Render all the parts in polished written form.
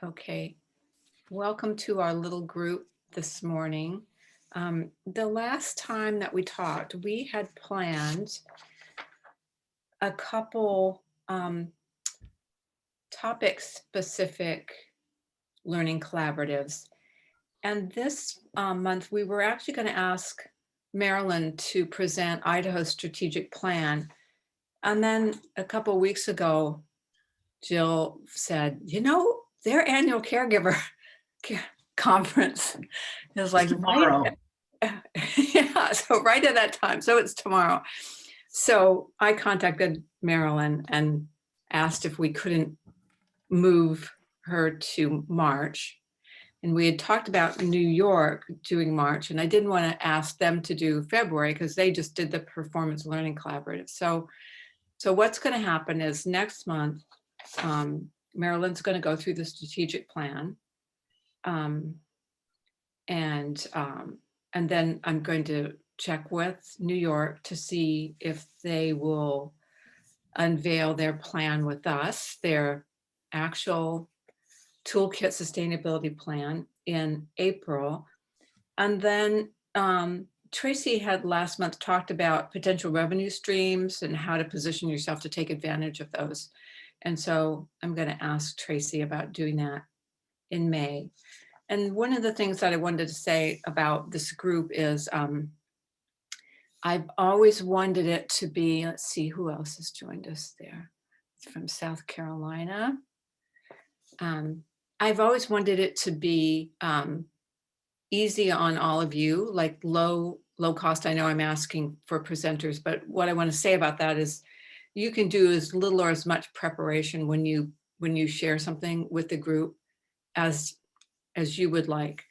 Okay, welcome to our little group this morning. The last time that we talked, we had planned a couple topic-specific learning collaboratives. And this month, we were actually going to ask Marilyn to present Idaho's strategic plan. And then a couple of weeks ago, Jill said, their annual caregiver conference is like tomorrow. yeah, so right at that time. So it's tomorrow. So I contacted Marilyn and asked if we couldn't move her to March. And we had talked about New York doing March, and I didn't want to ask them to do February because they just did the Performance Learning Collaborative. So what's going to happen is next month, Marilyn's going to go through the strategic plan. And then I'm going to check with New York to see if they will unveil their plan with us, their actual toolkit sustainability plan in April. And then Tracy had last month talked about potential revenue streams and how to position yourself to take advantage of those. And so I'm going to ask Tracy about doing that in May. And one of the things that I wanted to say about this group is I've always wanted it to be, let's see who else has joined us there. It's from South Carolina. I've always wanted it to be easy on all of you, like low cost. I know I'm asking for presenters, but what I want to say about that is you can do as little or as much preparation when you share something with the group as you would like.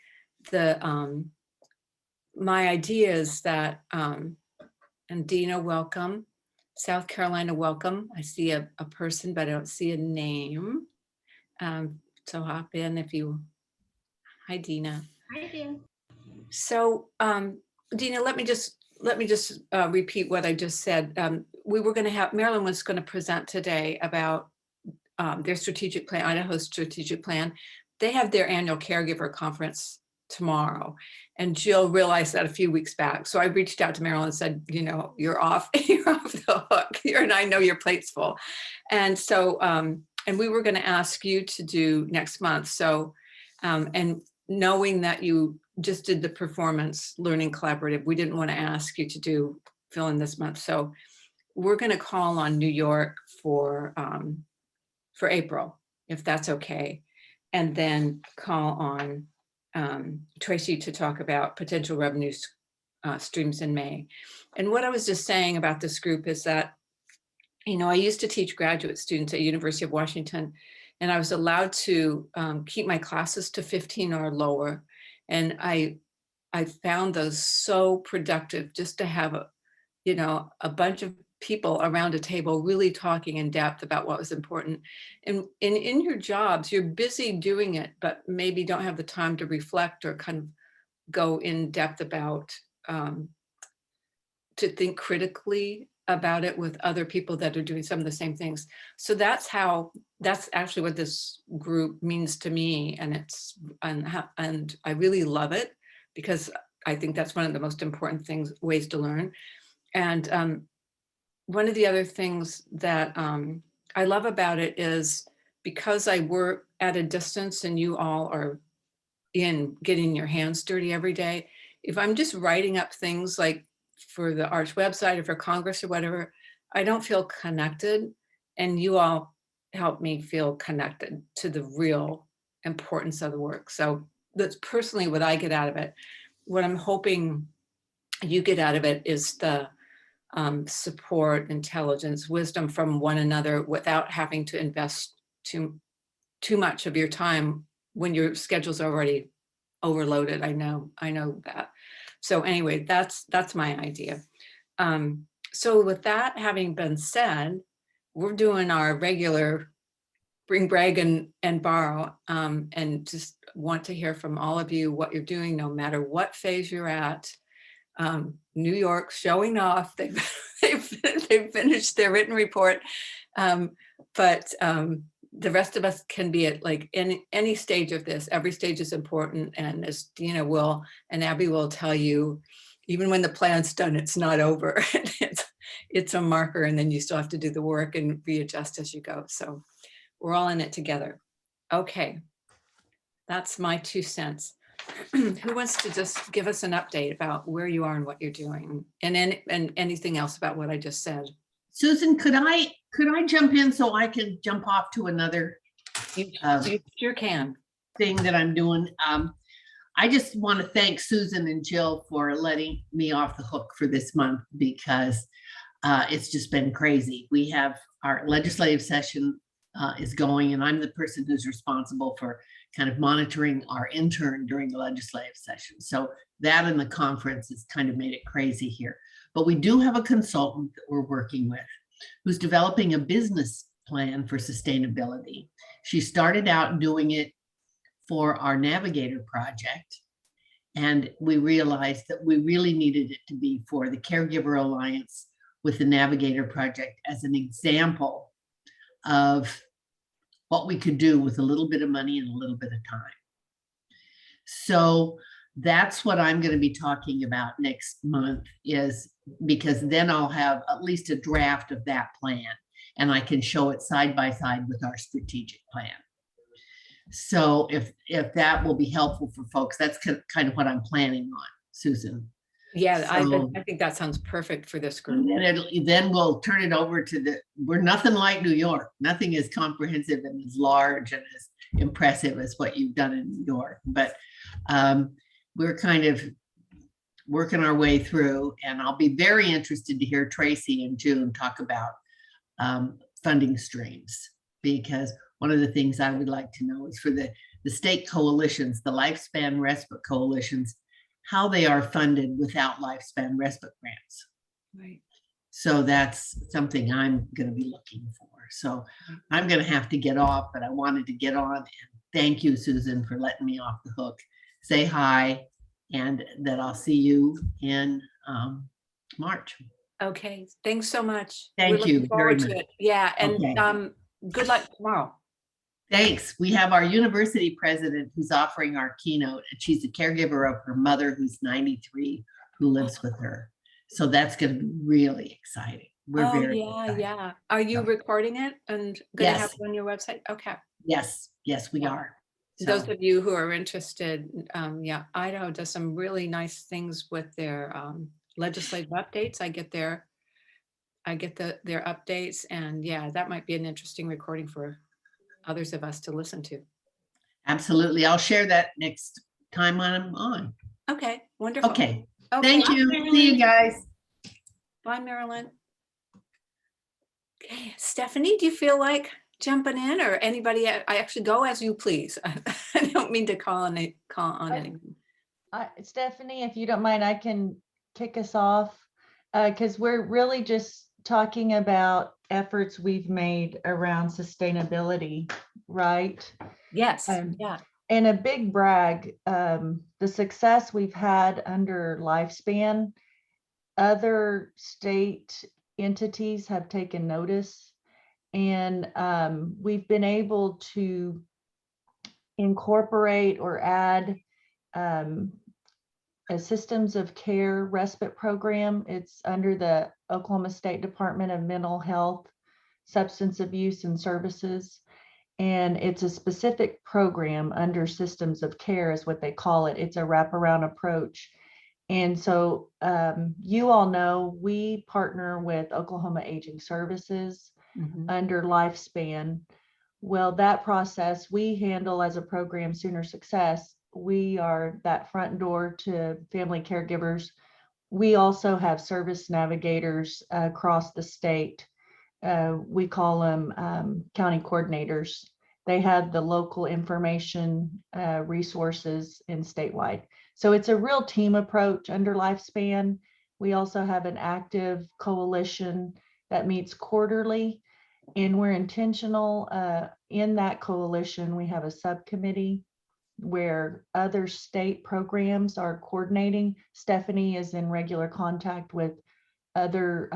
My idea is that, and Dina, welcome. South Carolina, welcome. I see a person, but I don't see a name. So hop in if you, hi Dina. Hi, Dina. So Dina, let me just repeat what I just said. We were gonna have, Marilyn was gonna present today about their strategic plan, Idaho's strategic plan. They have their annual caregiver conference tomorrow. And Jill realized that a few weeks back. So I reached out to Marilyn and said, you're off the hook here, and I know your plate's full. And so, and we were going to ask you to do next month. So, and knowing that you just did the Performance Learning Collaborative, we didn't want to ask you to fill in this month. So we're going to call on New York for April, if that's okay. And then call on Tracy to talk about potential revenue streams in May. And what I was just saying about this group is that, I used to teach graduate students at University of Washington, and I was allowed to keep my classes to 15 or lower. And I found those so productive just to have a bunch of people around a table really talking in depth about what was important. And in your jobs, you're busy doing it, but maybe don't have the time to reflect or kind of go in depth about, to think critically about it with other people that are doing some of the same things. So that's actually what this group means to me. And I really love it because I think that's one of the most important ways to learn. And one of the other things that I love about it is because I work at a distance and you all are getting your hands dirty every day. If I'm just writing up things like for the Arch website or for Congress or whatever, I don't feel connected, and you all help me feel connected to the real importance of the work. So that's personally what I get out of it. What I'm hoping you get out of it is the support, intelligence, wisdom from one another without having to invest too much of your time when your schedule's already overloaded. I know that. So anyway, that's my idea. So with that having been said, we're doing our regular bring, brag, and borrow, and just want to hear from all of you what you're doing, no matter what phase you're at. New York showing off. They've finished their written report, but the rest of us can be at like any stage of this. Every stage is important. And as Dina will, and Abby will tell you, even when the plan's done, it's not over. It's a marker, and then you still have to do the work and readjust as you go. So we're all in it together. Okay, that's my 2 cents. Who wants to just give us an update about where you are and what you're doing, and anything else about what I just said? Susan, could I jump in so I can jump off to another You sure can. thing that I'm doing? I just want to thank Susan and Jill for letting me off the hook for this month, because it's just been crazy. We have our legislative session is going, and I'm the person who's responsible for kind of monitoring our intern during the legislative session. So that and the conference has kind of made it crazy here. But we do have a consultant that we're working with who's developing a business plan for sustainability. She started out doing it for our Navigator project, and we realized that we really needed it to be for the Caregiver Alliance with the Navigator project as an example of what we could do with a little bit of money and a little bit of time. So that's what I'm going to be talking about next month, is because then I'll have at least a draft of that plan, and I can show it side by side with our strategic plan. So if that will be helpful for folks, that's kind of what I'm planning on, Susan. Yeah, So, I think that sounds perfect for this group. And then we'll turn it over to we're nothing like New York. Nothing as comprehensive and as large and as impressive as what you've done in New York. But we're kind of working our way through, and I'll be very interested to hear Tracy and June talk about funding streams, because one of the things I would like to know is for the state coalitions, the lifespan respite coalitions, how they are funded without lifespan respite grants. Right. So that's something I'm going to be looking for. So I'm going to have to get off, but I wanted to get on, and thank you, Susan, for letting me off the hook. Say hi, and that I'll see you in March. Okay, thanks so much. Thank you very much. Yeah, and Okay. Good luck tomorrow. Thanks. We have our university president who's offering our keynote, and she's a caregiver of her mother who's 93, who lives with her. So that's going to be really exciting. We're very excited. Yeah. Are you recording it and going to have it on your website? Okay. Yes, we are. So. Those of you who are interested, Idaho does some really nice things with their legislative updates. I get their updates, and yeah, that might be an interesting recording for others of us to listen to. Absolutely. I'll share that next time I'm on. Okay, wonderful. Okay. Thank you. See you guys. Bye, Marilyn. Okay, Stephanie, do you feel like jumping in, or anybody? I actually go as you please. I don't mean to call on anyone. Stephanie, if you don't mind, I can kick us off, because we're really just talking about efforts we've made around sustainability, right? Yes. Yeah. And a big brag, the success we've had under Lifespan, other state entities have taken notice, and we've been able to incorporate or add a systems of care respite program. It's under the Oklahoma State Department of Mental Health, Substance Abuse and Services. And it's a specific program under systems of care is what they call it. It's a wraparound approach. And so you all know we partner with Oklahoma Aging Services under Lifespan. Well, that process we handle as a program, Sooner Success. We are that front door to family caregivers. We also have service navigators across the state. We call them county coordinators. They have the local information resources in statewide. So it's a real team approach under Lifespan. We also have an active coalition that meets quarterly, and we're intentional in that coalition. We have a subcommittee where other state programs are coordinating. Stephanie is in regular contact with other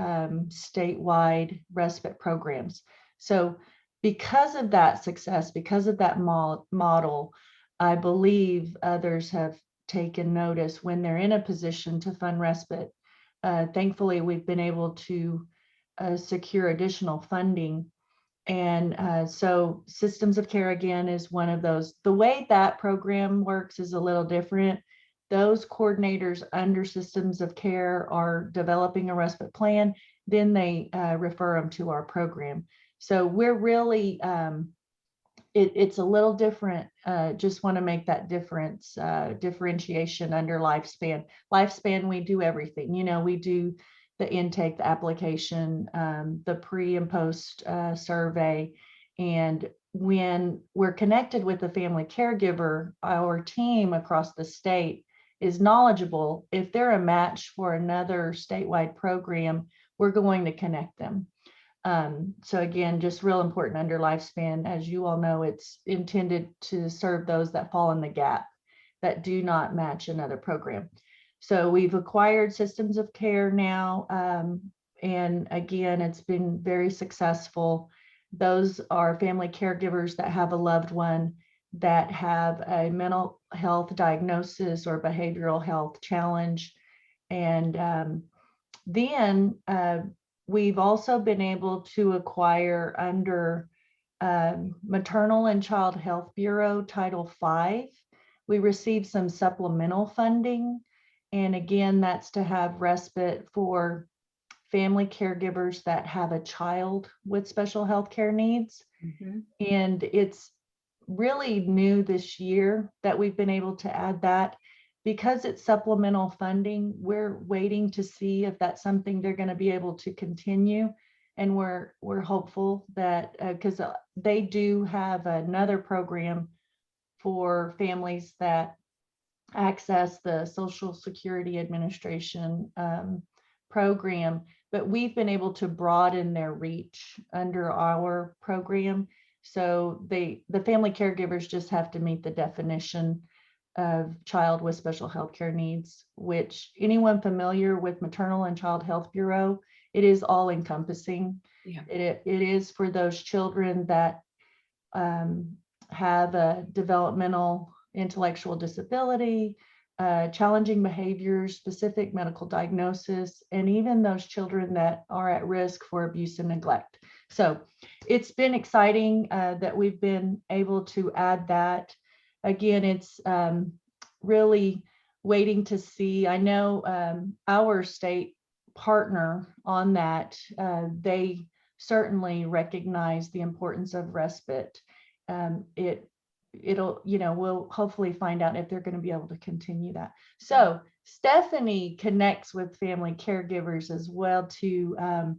statewide respite programs. So because of that success, because of that model, I believe others have taken notice when they're in a position to fund respite. Thankfully, we've been able to secure additional funding. And so Systems of Care, again, is one of those. The way that program works is a little different. Those coordinators under Systems of Care are developing a respite plan, then they refer them to our program. So we're really, it's a little different. Just want to make that difference, differentiation under Lifespan. Lifespan, we do everything. We do the intake, the application, the pre and post survey. And when we're connected with the family caregiver, our team across the state is knowledgeable. If they're a match for another statewide program, we're going to connect them. So again, just real important under Lifespan. As you all know, it's intended to serve those that fall in the gap, that do not match another program. So we've acquired Systems of Care now. And again, it's been very successful. Those are family caregivers that have a loved one that have a mental health diagnosis or behavioral health challenge. And then we've also been able to acquire under Maternal and Child Health Bureau Title V. We received some supplemental funding. And again, that's to have respite for family caregivers that have a child with special health care needs. And it's really new this year that we've been able to add that. Because it's supplemental funding, we're waiting to see if that's something they're going to be able to continue. And we're hopeful that because they do have another program for families that access the Social Security Administration program, but we've been able to broaden their reach under our program. So the family caregivers just have to meet the definition of child with special health care needs, which anyone familiar with Maternal and Child Health Bureau, it is all encompassing. Yeah. It is for those children that have a developmental intellectual disability, challenging behaviors, specific medical diagnosis, and even those children that are at risk for abuse and neglect. So it's been exciting that we've been able to add that. Again, it's really waiting to see. I know our state partner on that, they certainly recognize the importance of respite. It'll, we'll hopefully find out if they're going to be able to continue that. So Stephanie connects with family caregivers as well to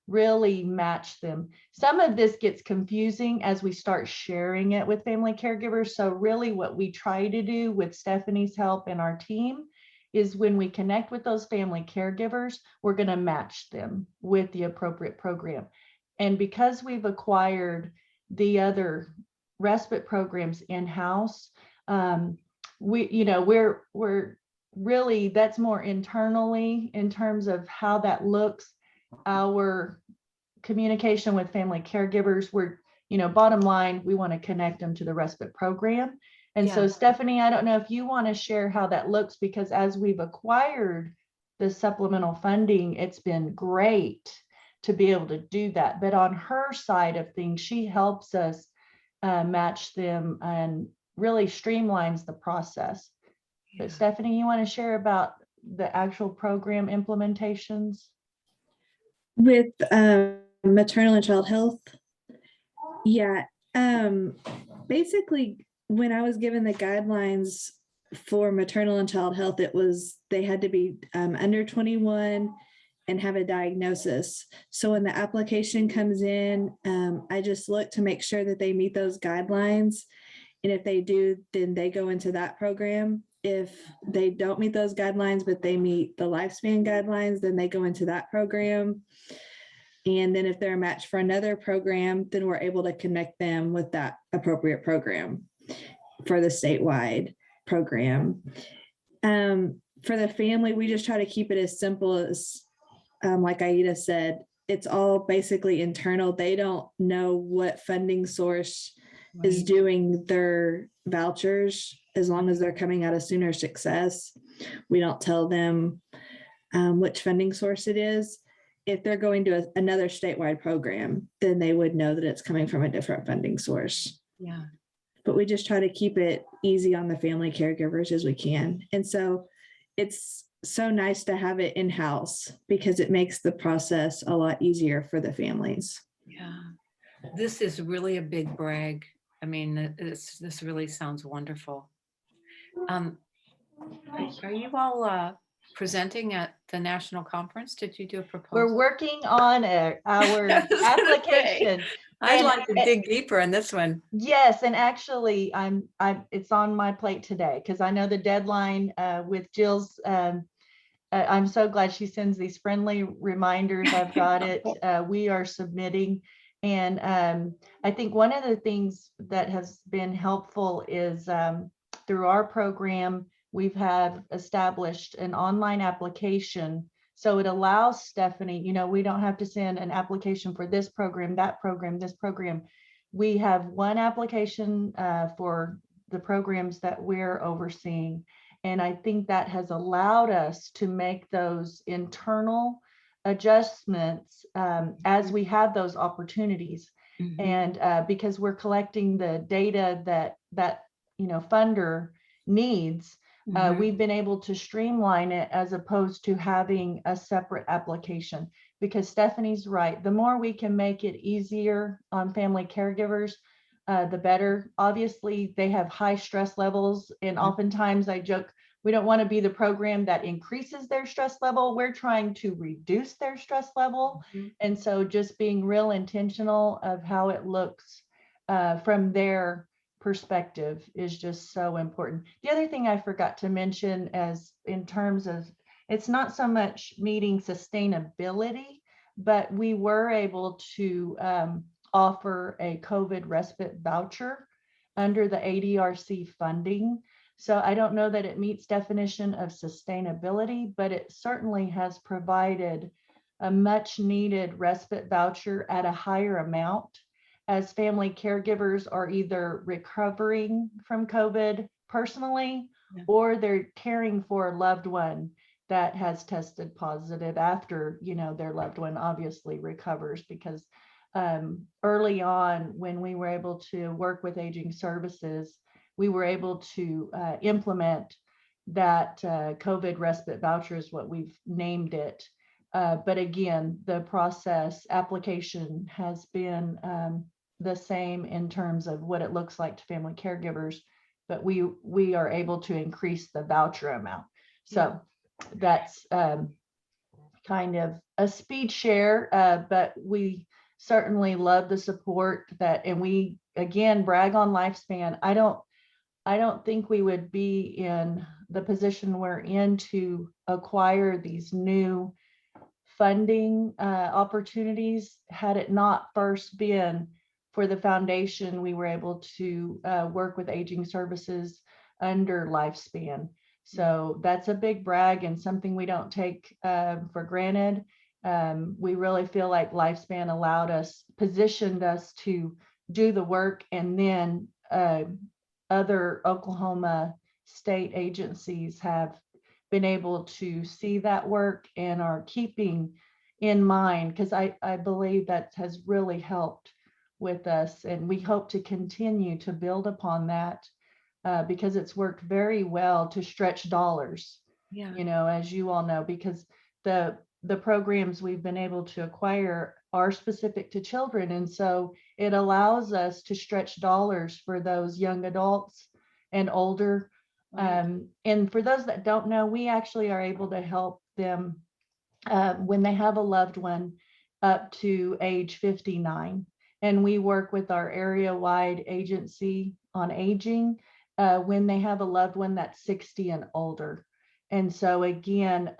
really match them. Some of this gets confusing as we start sharing it with family caregivers. So really what we try to do with Stephanie's help and our team is when we connect with those family caregivers, we're going to match them with the appropriate program. And because we've acquired the other respite programs in-house, we're really, that's more internally in terms of how that looks. Our communication with family caregivers, we're, bottom line, we want to connect them to the respite program. And so Stephanie, I don't know if you want to share how that looks, because as we've acquired the supplemental funding, it's been great to be able to do that. But on her side of things, she helps us match them and really streamlines the process. But Stephanie, you want to share about the actual program implementations? With maternal and child health? Yeah. Basically, when I was given the guidelines for maternal and child health, it was they had to be under 21 and have a diagnosis. So when the application comes in, I just look to make sure that they meet those guidelines. And if they do, then they go into that program. If they don't meet those guidelines, but they meet the Lifespan guidelines, then they go into that program. And then if they're a match for another program, then we're able to connect them with that appropriate program for the statewide program. For the family, we just try to keep it as simple as, like Aida said, it's all basically internal. They don't know what funding source is Right. doing their vouchers as long as they're coming out of Sooner Success. We don't tell them which funding source it is. If they're going to another statewide program, then they would know that it's coming from a different funding source. Yeah. But we just try to keep it easy on the family caregivers as we can. And so it's so nice to have it in-house because it makes the process a lot easier for the families. Yeah. This is really a big brag. I mean, this really sounds wonderful. Are you all presenting at the national conference? Did you do a proposal? We're working on our I was gonna say, application. I'd And like to dig deeper in this one. Yes, and actually, it's on my plate today because I know the deadline with Jill's. I'm so glad she sends these friendly reminders. I've got it. We are submitting, and I think one of the things that has been helpful is through our program, we've have established an online application. So it allows Stephanie, we don't have to send an application for this program, that program, this program. We have one application for the programs that we're overseeing. And I think that has allowed us to make those internal adjustments as we have those opportunities. Mhm. And because we're collecting the data that funder needs, Mhm. we've been able to streamline it as opposed to having a separate application. Because Stephanie's right, the more we can make it easier on family caregivers, the better. Obviously, they have high stress levels, and oftentimes I joke, we don't want to be the program that increases their stress level. We're trying to reduce their stress level. Mhm. And so just being real intentional of how it looks from their perspective is just so important. The other thing I forgot to mention as in terms of, it's not so much meeting sustainability, but we were able to offer a COVID respite voucher under the ADRC funding. So I don't know that it meets definition of sustainability, but it certainly has provided a much needed respite voucher at a higher amount as family caregivers are either recovering from COVID personally, Yeah. or they're caring for a loved one that has tested positive after, their loved one obviously recovers. Because early on, when we were able to work with aging services, we were able to implement that COVID respite voucher is what we've named it. But again, the process application has been the same in terms of what it looks like to family caregivers, but we are able to increase the voucher amount. So that's kind of a speed share, but we certainly love the support that, and we again brag on Lifespan. I don't think we would be in the position we're in to acquire these new funding opportunities had it not first been for the foundation. We were able to work with aging services under Lifespan. So that's a big brag and something we don't take for granted. We really feel like Lifespan positioned us to do the work, and then other Oklahoma state agencies have been able to see that work and are keeping in mind, because I believe that has really helped with us, and we hope to continue to build upon that because it's worked very well to stretch dollars. Yeah. As you all know, because the programs we've been able to acquire are specific to children, and so it allows us to stretch dollars for those young adults and older. Right. And for those that don't know, we actually are able to help them when they have a loved one up to age 59. And we work with our area-wide agency on aging when they have a loved one that's 60 and older. And so again,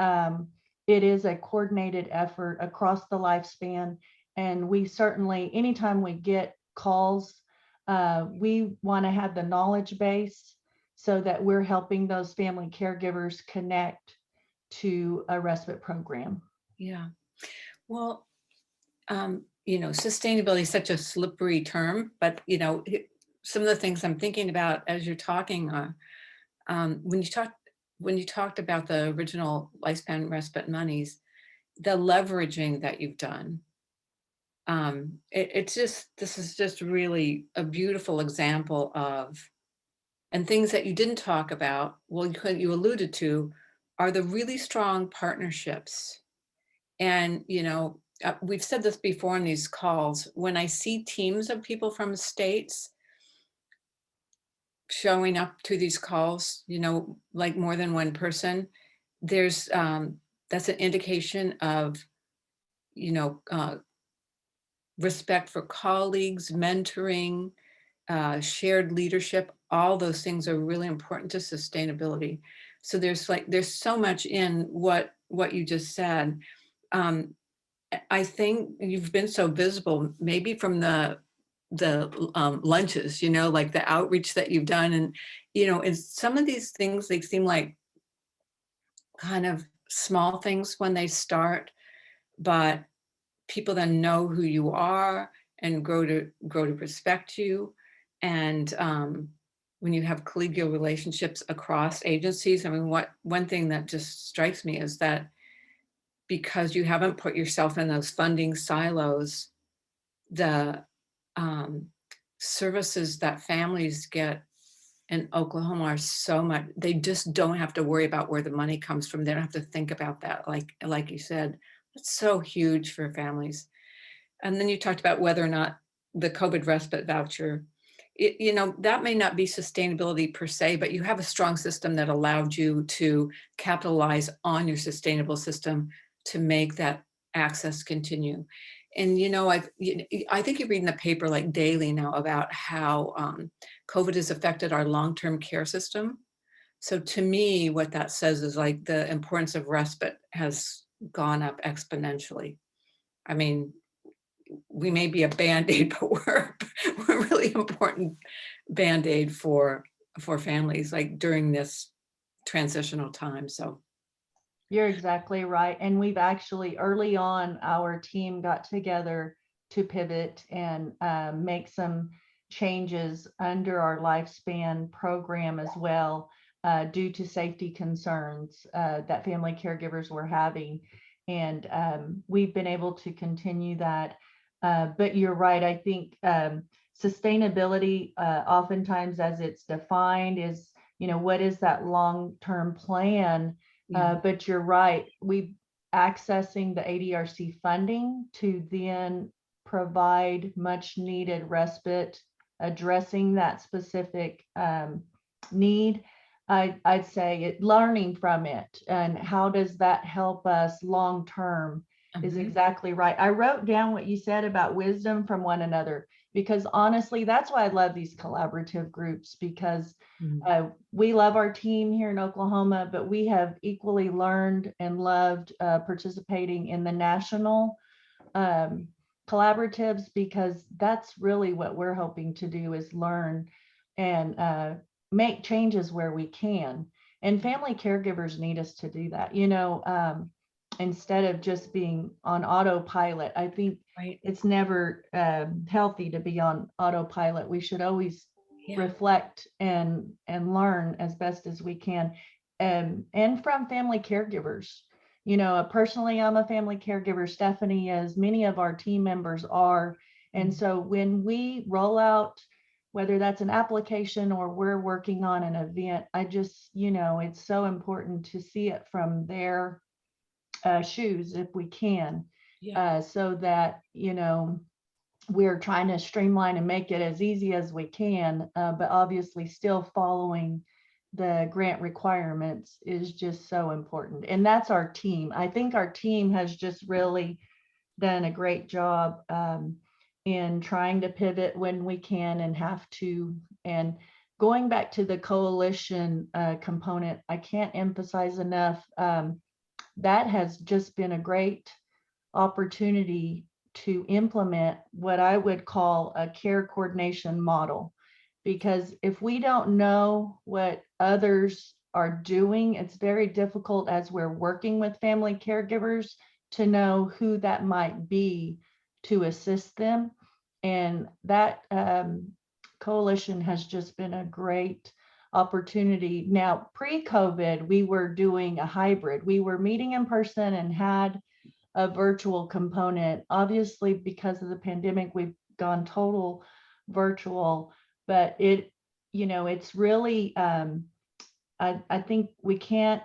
it is a coordinated effort across the Lifespan. And we certainly, anytime we get calls, we want to have the knowledge base so that we're helping those family caregivers connect to a respite program. Yeah. Well, sustainability is such a slippery term, but, some of the things I'm thinking about as you're talking are, when you talked about the original lifespan respite monies, the leveraging that you've done. This is just really a beautiful example of, and things that you didn't talk about, well, you alluded to, are the really strong partnerships. And, we've said this before in these calls, when I see teams of people from states showing up to these calls, like more than one person, there's, that's an indication of, respect for colleagues, mentoring, shared leadership. All those things are really important to sustainability. So there's so much in what you just said. I think you've been so visible, maybe from the lunches, like the outreach that you've done, and and some of these things, they seem like kind of small things when they start, but people then know who you are and grow to respect you. And when you have collegial relationships across agencies, I mean, one thing that just strikes me is that because you haven't put yourself in those funding silos, the services that families get in Oklahoma are so much, they just don't have to worry about where the money comes from. They don't have to think about that. Like you said, it's so huge for families. And then you talked about whether or not the COVID respite voucher, that may not be sustainability per se, but you have a strong system that allowed you to capitalize on your sustainable system to make that access continue. And, I think you read in the paper like daily now about how COVID has affected our long-term care system. So to me, what that says is like the importance of respite has gone up exponentially. I mean, we may be a Band-Aid, but we're a really important Band-Aid for families, like during this transitional time. So You're exactly right. And we've actually, early on, our team got together to pivot and make some changes under our lifespan program as well, due to safety concerns that family caregivers were having. And we've been able to continue that. But you're right. I think sustainability, oftentimes as it's defined, is, what is that long-term plan? But you're right, we accessing the ADRC funding to then provide much needed respite, addressing that specific need. I'd say learning from it and how does that help us long term is exactly right. I wrote down what you said about wisdom from one another, because honestly, that's why I love these collaborative groups, because we love our team here in Oklahoma, but we have equally learned and loved participating in the national collaboratives, because that's really what we're hoping to do, is learn and make changes where we can. And family caregivers need us to do that, instead of just being on autopilot. I think it's never healthy to be on autopilot. We should always reflect and learn as best as we can, and from family caregivers. Personally, I'm a family caregiver. Stephanie is. Many of our team members are. And so when we roll out, whether that's an application or we're working on an event, I just, it's so important to see it from their shoes if we can, so that, we're trying to streamline and make it as easy as we can, but obviously still following the grant requirements is just so important. And that's our team. I think our team has just really done a great job in trying to pivot when we can and have to. And going back to the coalition component, I can't emphasize enough, that has just been a great opportunity to implement what I would call a care coordination model. Because if we don't know what others are doing, it's very difficult as we're working with family caregivers to know who that might be to assist them. And that coalition has just been a great opportunity. Now, pre-COVID, we were doing a hybrid. We were meeting in person and had a virtual component. Obviously, because of the pandemic, we've gone total virtual, but it's really, I think we can't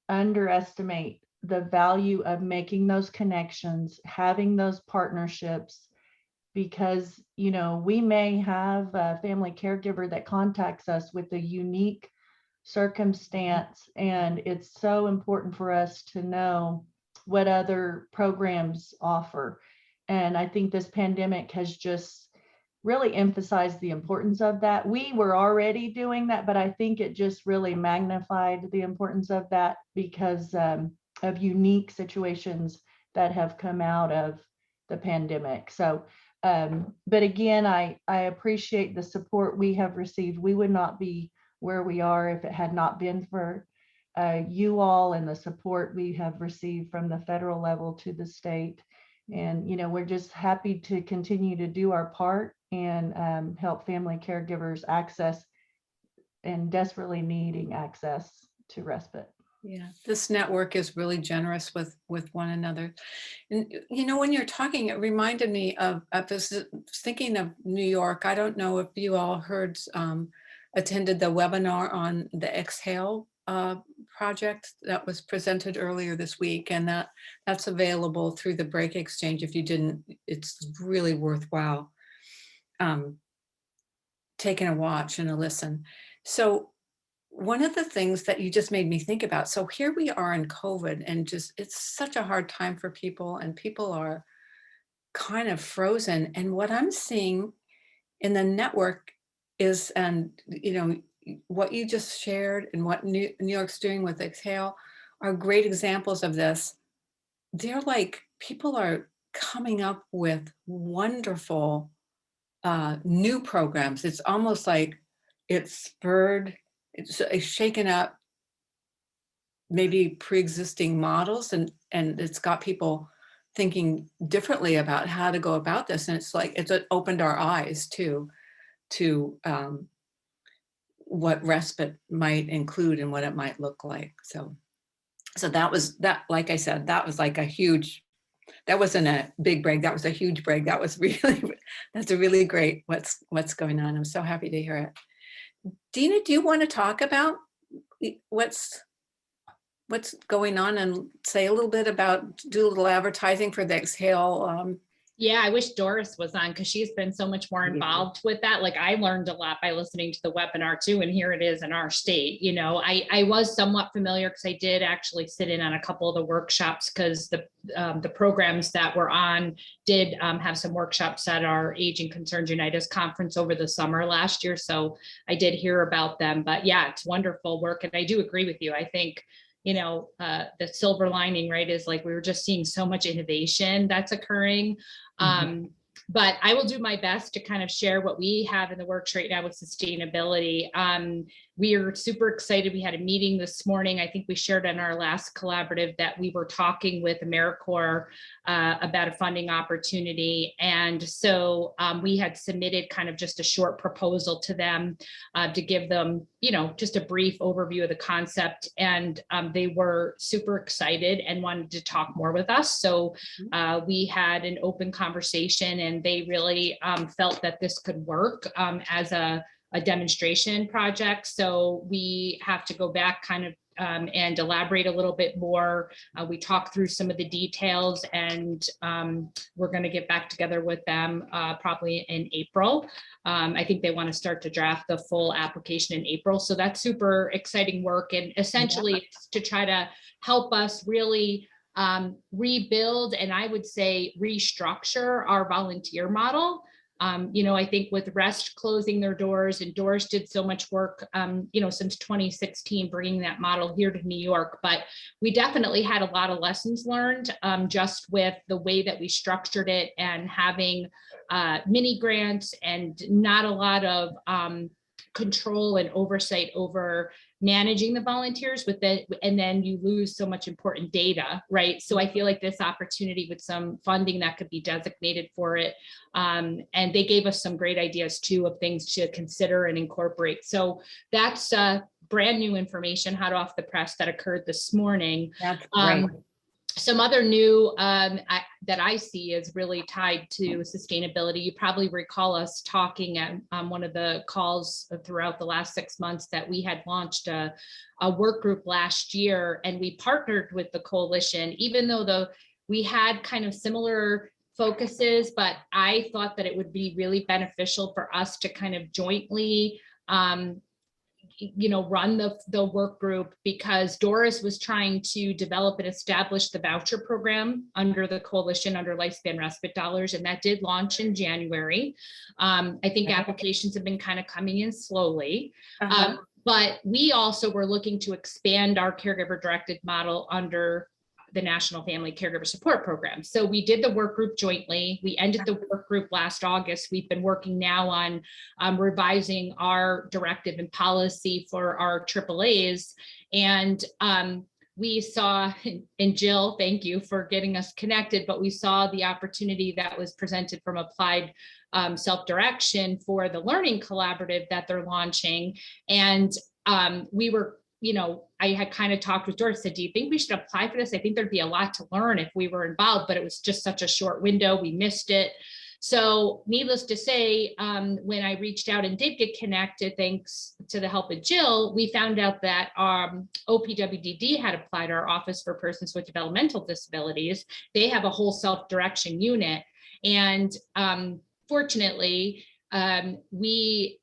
underestimate the value of making those connections, having those partnerships, because, we may have a family caregiver that contacts us with a unique circumstance, and it's so important for us to know what other programs offer. And I think this pandemic has just really emphasized the importance of that. We were already doing that, but I think it just really magnified the importance of that because of unique situations that have come out of the pandemic. So, but again, I appreciate the support we have received. We would not be where we are if it had not been for you all and the support we have received from the federal level to the state. And, we're just happy to continue to do our part and help family caregivers access and desperately needing access to respite. Yeah, this network is really generous with one another. And when you're talking, it reminded me of this, thinking of New York. I don't know if you all attended the webinar on the Exhale project that was presented earlier this week, and that's available through the Break Exchange. If you didn't, it's really worthwhile taking a watch and a listen. So one of the things that you just made me think about, so here we are in COVID, and just it's such a hard time for people, and people are kind of frozen. And what I'm seeing in the network is, and what you just shared and what New York's doing with Exhale are great examples of this. They're like, people are coming up with wonderful new programs. It's almost like it's shaken up maybe pre-existing models, and it's got people thinking differently about how to go about this. And it's like, it's opened our eyes to what respite might include and what it might look like. So that was that, like I said, that was like that wasn't a big break. That was a huge break. That was that's a really great what's going on. I'm so happy to hear it. Dina, do you want to talk about what's going on and say a little bit do a little advertising for the Exhale? Yeah, I wish Doris was on because she's been so much more involved with that. Like, I learned a lot by listening to the webinar too, and here it is in our state. I was somewhat familiar because I did actually sit in on a couple of the workshops, because the programs that were on did have some workshops at our Aging Concerns United conference over the summer last year. So I did hear about them, but yeah, it's wonderful work. And I do agree with you. I think the silver lining, right, is like, we were just seeing so much innovation that's occurring. But I will do my best to kind of share what we have in the works right now with sustainability. We are super excited. We had a meeting this morning. I think we shared in our last collaborative that we were talking with AmeriCorps about a funding opportunity. And so we had submitted kind of just a short proposal to them to give them, just a brief overview of the concept. And they were super excited and wanted to talk more with us. So we had an open conversation, and they really felt that this could work as a demonstration project. So we have to go back kind of and elaborate a little bit more. We talked through some of the details, and we're going to get back together with them probably in April. I think they want to start to draft the full application in April. So that's super exciting work. And essentially it's to try to help us really rebuild, and I would say restructure our volunteer model. I think with REST closing their doors, and Doris did so much work, since 2016, bringing that model here to New York, but we definitely had a lot of lessons learned just with the way that we structured it, and having mini grants and not a lot of control and oversight over managing the volunteers with the, and then you lose so much important data, right? So I feel like this opportunity with some funding that could be designated for it. And they gave us some great ideas too of things to consider and incorporate. So that's brand new information hot off the press that occurred this morning. That's great. Some other new that I see is really tied to sustainability. You probably recall us talking at one of the calls throughout the last 6 months that we had launched a work group last year, and we partnered with the coalition, even though we had kind of similar focuses, but I thought that it would be really beneficial for us to kind of jointly run the work group, because Doris was trying to develop and establish the voucher program under the coalition under Lifespan Respite Dollars, and that did launch in January. I think applications have been kind of coming in slowly, but we also were looking to expand our caregiver directed model under the National Family Caregiver Support Program. So we did the work group jointly. We ended the work group last August. We've been working now on revising our directive and policy for our AAAs. And we saw, and Jill, thank you for getting us connected, but we saw the opportunity that was presented from Applied Self-Direction for the Learning Collaborative that they're launching. And we were, I had kind of talked with Doris, said, do you think we should apply for this? I think there'd be a lot to learn if we were involved, but it was just such a short window. We missed it. So needless to say, when I reached out and did get connected, thanks to the help of Jill, we found out that OPWDD had applied, our Office for Persons with Developmental Disabilities. They have a whole self-direction unit. And fortunately,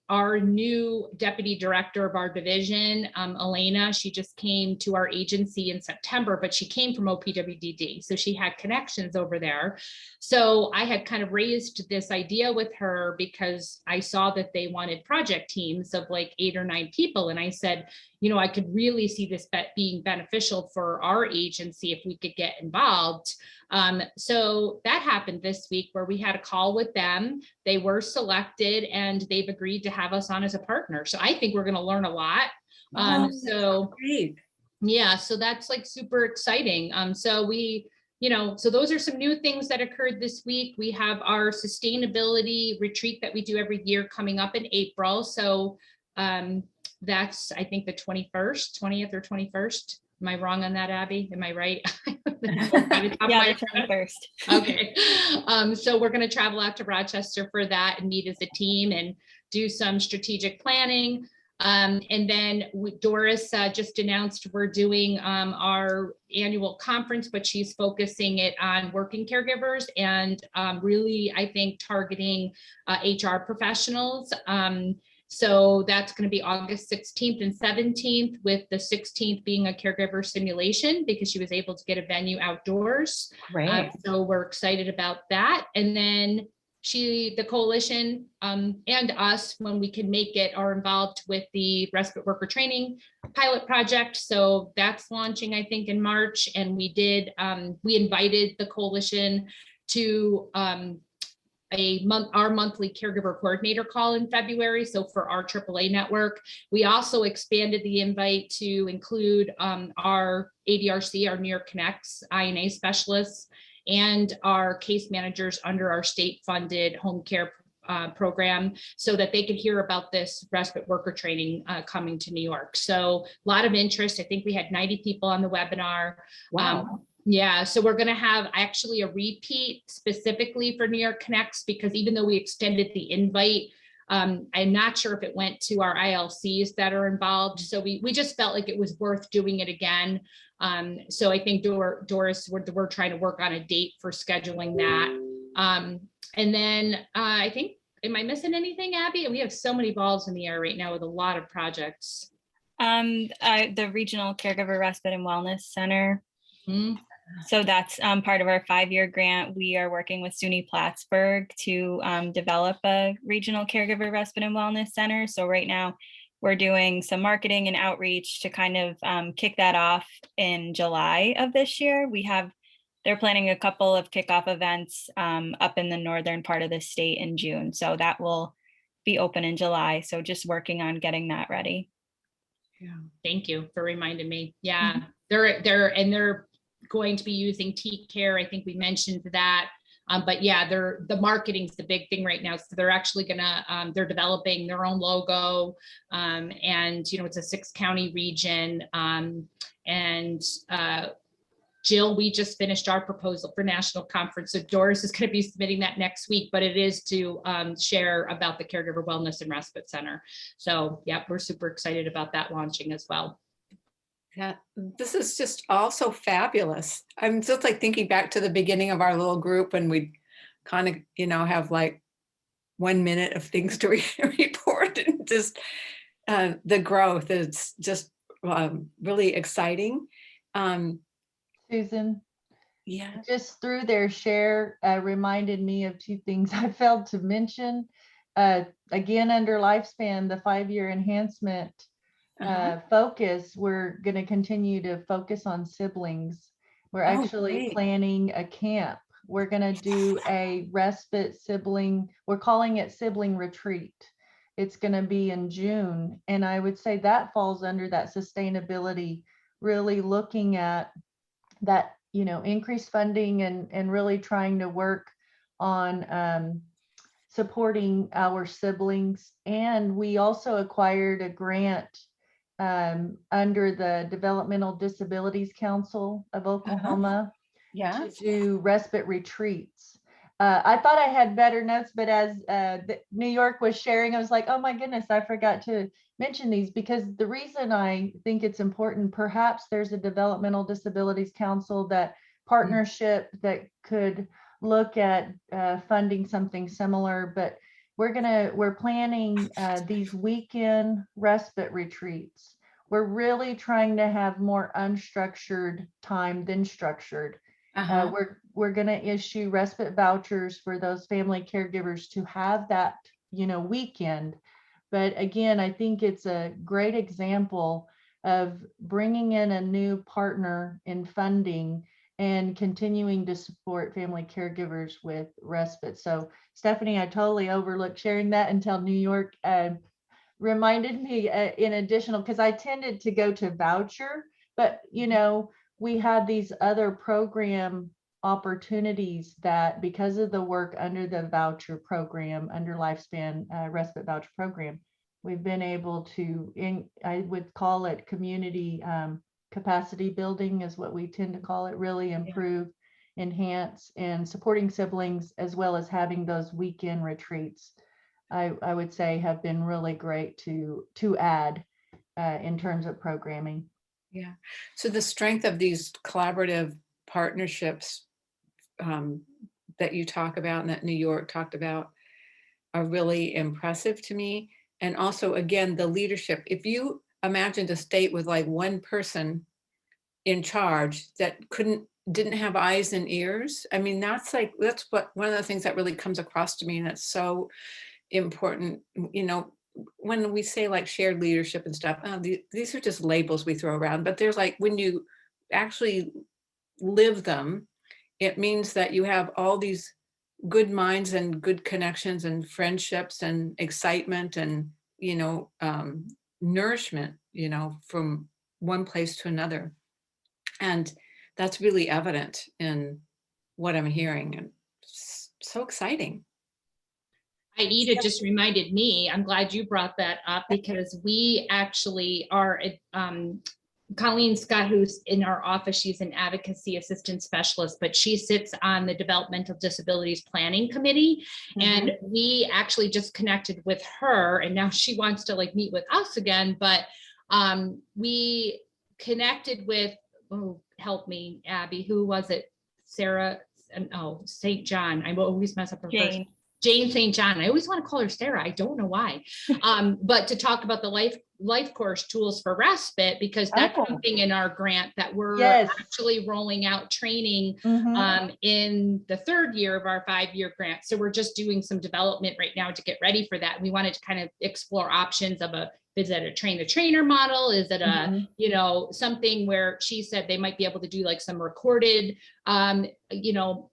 our new deputy director of our division, Elena, she just came to our agency in September, but she came from OPWDD. So she had connections over there. So I had kind of raised this idea with her because I saw that they wanted project teams of like 8 or 9 people. And I said, I could really see this being beneficial for our agency if we could get involved. So that happened this week where we had a call with them. They were selected and they've agreed to have us on as a partner. So I think we're going to learn a lot. So Great. yeah, so that's like super exciting. So we, so those are some new things that occurred this week. We have our sustainability retreat that we do every year coming up in April. So that's, I think, the 20th or 21st. Am I wrong on that, Abby? Am I right? Yeah, the 21st. Okay. So we're going to travel out to Rochester for that and meet as a team and do some strategic planning. And then Doris just announced we're doing our annual conference, but she's focusing it on working caregivers and really, I think, targeting HR professionals. So that's going to be August 16th and 17th, with the 16th being a caregiver simulation because she was able to get a venue outdoors. Right. So we're excited about that. And then the coalition and us, when we can make it, are involved with the respite worker training pilot project. So that's launching, I think, in March. And we invited the coalition to our monthly caregiver coordinator call in February. So for our AAA network, we also expanded the invite to include our ADRC, our New York Connects INA specialists, and our case managers under our state funded home care program, so that they could hear about this respite worker training coming to New York. So a lot of interest. I think we had 90 people on the webinar. Wow. Yeah, so we're going to have actually a repeat specifically for New York Connects, because even though we extended the invite, I'm not sure if it went to our ILCs that are involved. So we just felt like it was worth doing it again. So I think Doris, we're trying to work on a date for scheduling that. And then I think, am I missing anything, Abby? We have so many balls in the air right now with a lot of projects. The Regional Caregiver Respite and Wellness Center. Mhm. So that's part of our 5-year grant. We are working with SUNY Plattsburgh to develop a Regional Caregiver Respite and Wellness Center. So right now we're doing some marketing and outreach to kind of kick that off in July of this year. They're planning a couple of kickoff events up in the northern part of the state in June. So that will be open in July. So just working on getting that ready. Yeah. Thank you for reminding me. Yeah, they're going to be using T-Care. I think we mentioned that. But yeah, the marketing's the big thing right now. So they're actually gonna, they're developing their own logo. And you know, it's a 6-county region. Jill, we just finished our proposal for national conference. So Doris is going to be submitting that next week, but it is to share about the Caregiver Wellness and Respite Center. So yeah, we're super excited about that launching as well. Yeah, this is just all so fabulous. I'm just like thinking back to the beginning of our little group and we kind of, you know, have like 1 minute of things to report, and just the growth is just really exciting. Susan, Yeah. just through their share reminded me of two things I failed to mention. Again, under lifespan, the 5-year enhancement focus, we're going to continue to focus on siblings. We're actually great. planning a camp. We're going to do a respite sibling, we're calling it sibling retreat. It's going to be in June. And I would say that falls under that sustainability, really looking at that, you know, increased funding and really trying to work on supporting our siblings. And we also acquired a grant under the Developmental Disabilities Council of Oklahoma Yeah. to do respite retreats. I thought I had better notes, but as New York was sharing, I was like, oh my goodness, I forgot to mention these, because the reason I think it's important, perhaps there's a Developmental Disabilities Council partnership that could look at funding something similar, but we're planning these weekend respite retreats. We're really trying to have more unstructured time than structured. We're going to issue respite vouchers for those family caregivers to have that, you know, weekend. But again, I think it's a great example of bringing in a new partner in funding and continuing to support family caregivers with respite. So Stephanie, I totally overlooked sharing that until New York reminded me in additional, because I tended to go to voucher, but you know, we had these other program opportunities that, because of the work under the voucher program, under lifespan respite voucher program, we've been able to, I would call it community capacity building is what we tend to call it, really improve, enhance, and supporting siblings, as well as having those weekend retreats. I would say have been really great to add in terms of programming. Yeah. So the strength of these collaborative partnerships that you talk about and that New York talked about are really impressive to me. And also, again, the leadership. If you imagined a state with like one person in charge that didn't have eyes and ears, I mean, that's what one of the things that really comes across to me, and that's so important. You know, when we say like shared leadership and stuff, these are just labels we throw around, but there's like, when you actually live them, it means that you have all these good minds and good connections and friendships and excitement and, you know, nourishment, you know, from one place to another. And that's really evident in what I'm hearing, and so exciting. Aida just reminded me, I'm glad you brought that up, because we actually are, Colleen Scott, who's in our office, she's an advocacy assistant specialist, but she sits on the Developmental Disabilities Planning Committee. And we actually just connected with her, and now she wants to like meet with us again, but we connected with, oh, help me, Abby, who was it? Sarah, St. John. I will always mess up her first. Jane St. John. I always want to call her Sarah. I don't know why. But to talk about the life course tools for respite, because that's something in our grant that we're actually rolling out training in the 3rd year of our 5-year grant. So we're just doing some development right now to get ready for that. We wanted to kind of explore options of is it a train the trainer model? Is it a, you know, something where she said they might be able to do like some recorded, you know,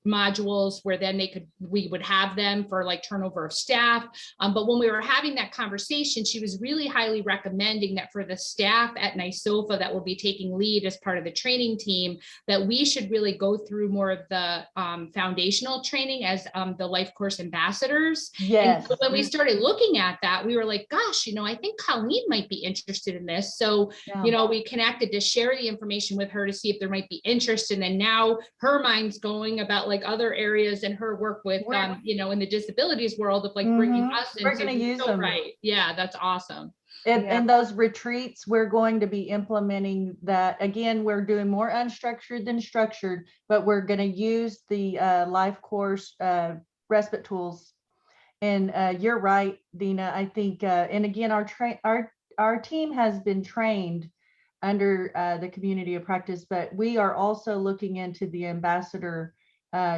modules where then we would have them for like turnover of staff. But when we were having that conversation, she was really highly recommending that for the staff at NYSOFA that will be taking lead as part of the training team, that we should really go through more of the foundational training as the life course ambassadors. And Yes. so when we started looking at that, we were like, gosh, I think Colleen might be interested in this. So, Yeah. we connected to share the information with her to see if there might be interest. And then now her mind's going about like other areas and her work with, We're- in the disabilities world of like bringing Mhm. us in. We're So gonna you're use so them. right. Yeah, that's awesome. And those retreats, we're going to be implementing that. Again, we're doing more unstructured than structured, but we're going to use the life course respite tools. And you're right, Dina. I think, and again, our team has been trained under the community of practice, but we are also looking into the ambassador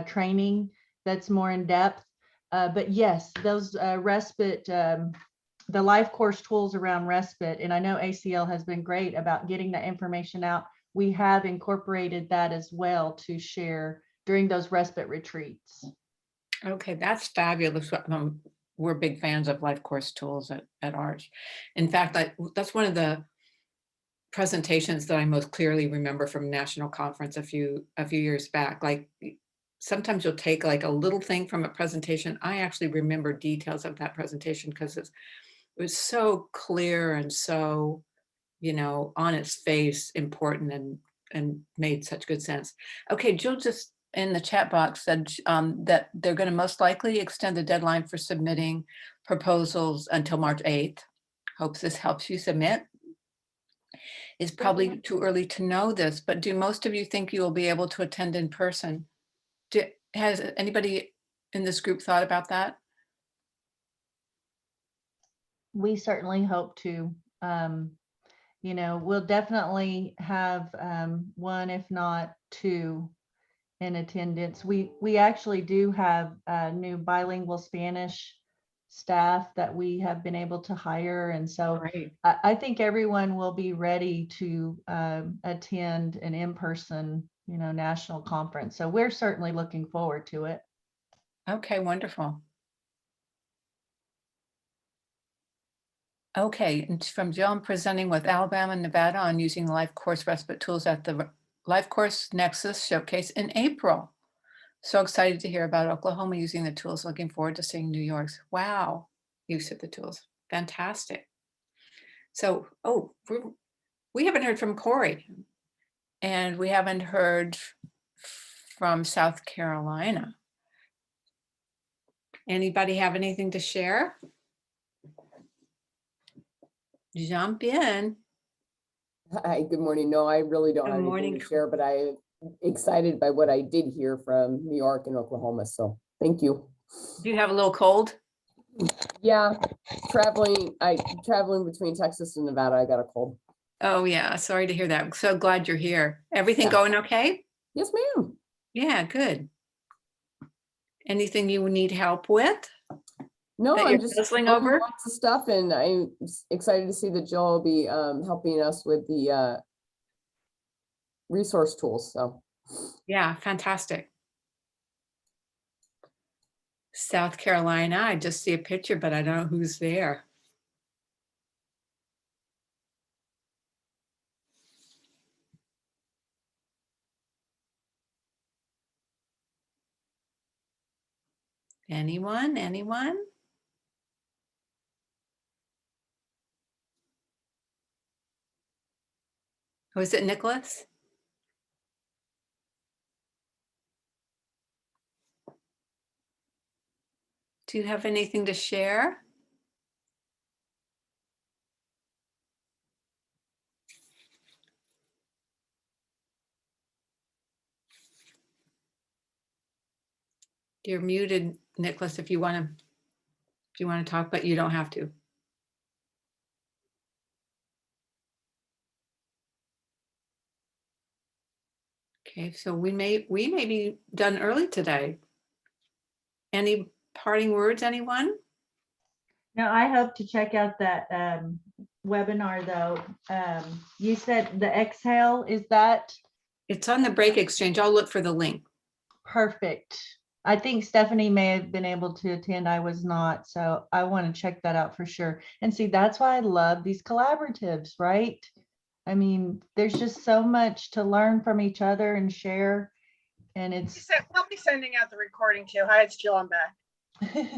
training that's more in depth. But yes, those respite, the life course tools around respite, and I know ACL has been great about getting that information out. We have incorporated that as well to share during those respite retreats. Okay, that's fabulous. We're big fans of life course tools at Arch. In fact, that's one of the presentations that I most clearly remember from national conference a few years back. Like sometimes you'll take like a little thing from a presentation. I actually remember details of that presentation because it was so clear and so, on its face important and made such good sense. Okay, Jill just in the chat box said that they're going to most likely extend the deadline for submitting proposals until March 8th. Hopes this helps you submit. It's probably too early to know this, but do most of you think you will be able to attend in person? Has anybody in this group thought about that? We certainly hope to. We'll definitely have one, if not two, in attendance. We actually do have new bilingual Spanish staff that we have been able to hire, and so Right. I think everyone will be ready to attend an in-person, national conference. So we're certainly looking forward to it. Okay, wonderful. Okay, and from Jill, I'm presenting with Alabama and Nevada on using life course respite tools at the Life Course Nexus Showcase in April. So excited to hear about Oklahoma using the tools. Looking forward to seeing New York's use of the tools. Fantastic. So, we haven't heard from Corey, and we haven't heard from South Carolina. Anybody have anything to share? Jump in. Hi, good morning. No, I really don't Good have anything morning. to share, but I'm excited by what I did hear from New York and Oklahoma. So thank you. Do you have a little cold? Yeah, traveling between Texas and Nevada, I got a cold. Oh yeah, sorry to hear that. I'm so glad you're here. Everything Yeah. going okay? Yes, ma'am. Yeah, good. Anything you need help with? No, That I'm you're just puzzling learning over? lots of stuff, and I'm excited to see that Jill will be helping us with the resource tools. So Yeah, fantastic. South Carolina, I just see a picture, but I don't know who's there. Anyone? Was it Nicholas? Do you have anything to share? You're muted, Nicholas, if you want to talk, but you don't have to. Okay, so we may be done early today. Any parting words, anyone? Now, I hope to check out that webinar though. You said the Exhale, is that It's on the Break Exchange. I'll look for the link. perfect. I think Stephanie may have been able to attend. I was not, so I want to check that out for sure. And see, that's why I love these collaboratives, right? I mean, there's just so much to learn from each other and share. And it's We'll be sending out the recording too. Hi, it's Jill. I'm back.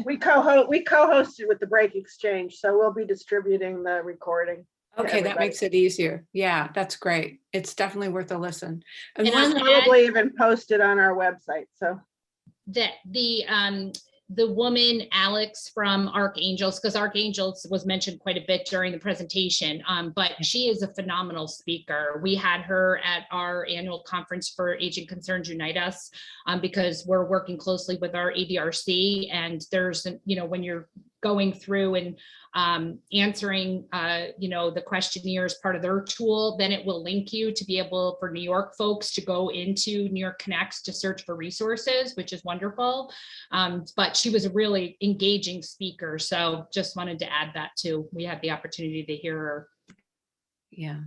We co-hosted with the Break Exchange, so we'll be distributing the recording. Okay, that everybody. makes it easier. Yeah, that's great. It's definitely worth a listen. And And we're- on that- Probably even posted on our website, so. That the woman Alex from Archangels, because Archangels was mentioned quite a bit during the presentation, but she is a phenomenal speaker. We had her at our annual conference for Aging Concerns Unite Us, because we're working closely with our ADRC, and there's, when you're going through and answering, the questionnaire as part of their tool, then it will link you to be able for New York folks to go into New York Connects to search for resources, which is wonderful. But she was a really engaging speaker. So just wanted to add that too. We had the opportunity to hear her. Yeah.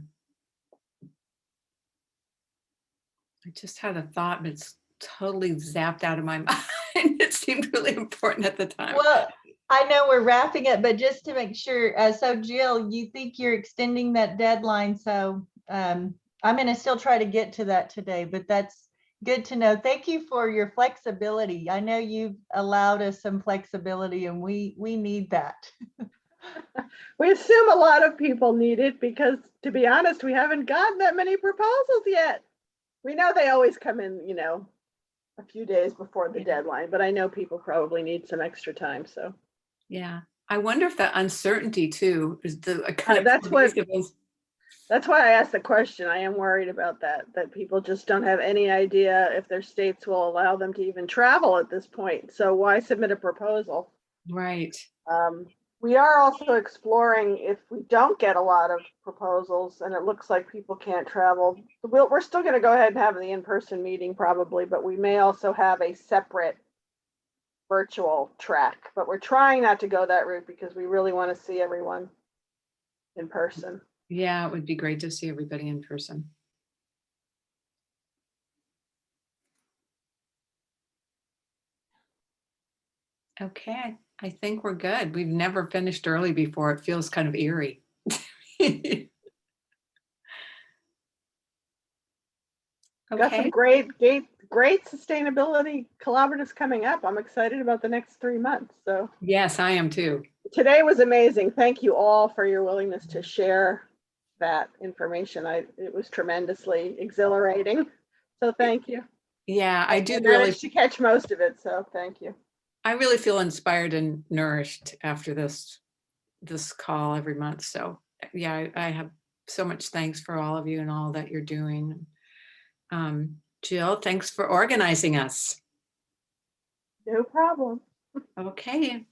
I just had a thought, but it's totally zapped out of my mind. It seemed really important at the time. well, I know we're wrapping it, but just to make sure, so Jill, you think you're extending that deadline, so I'm going to still try to get to that today, but that's good to know. Thank you for your flexibility. I know you've allowed us some flexibility, and we need that. We assume a lot of people need it because, to be honest, we haven't gotten that many proposals yet. We know they always come in, a few days before the deadline, but I know people probably need some extra time, so. Yeah. I wonder if the uncertainty too is the kind of That's what- pervasive is- That's why I asked the question. I am worried about that people just don't have any idea if their states will allow them to even travel at this point. So why submit a proposal? Right. We are also exploring if we don't get a lot of proposals and it looks like people can't travel. We're still going to go ahead and have the in-person meeting probably, but we may also have a separate virtual track. But we're trying not to go that route because we really want to see everyone in person. Yeah, it would be great to see everybody in person. Okay, I think we're good. We've never finished early before. It feels kind of eerie. Got some Okay, great sustainability collaboratives coming up. I'm excited about the next 3 months. So yes, I am too. today was amazing. Thank you all for your willingness to share that information. It was tremendously exhilarating. So thank you. Yeah, I do I really, managed to catch most of it. So thank you. I really feel inspired and nourished after this call every month. So yeah, I have so much thanks for all of you and all that you're doing. Jill, thanks for organizing us. No problem. Okay.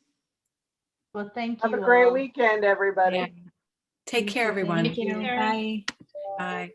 Well, thank you. Have a great all. weekend, everybody. Yeah. Take You care, too. everyone. Thank Thank you. Sure. Bye. Bye.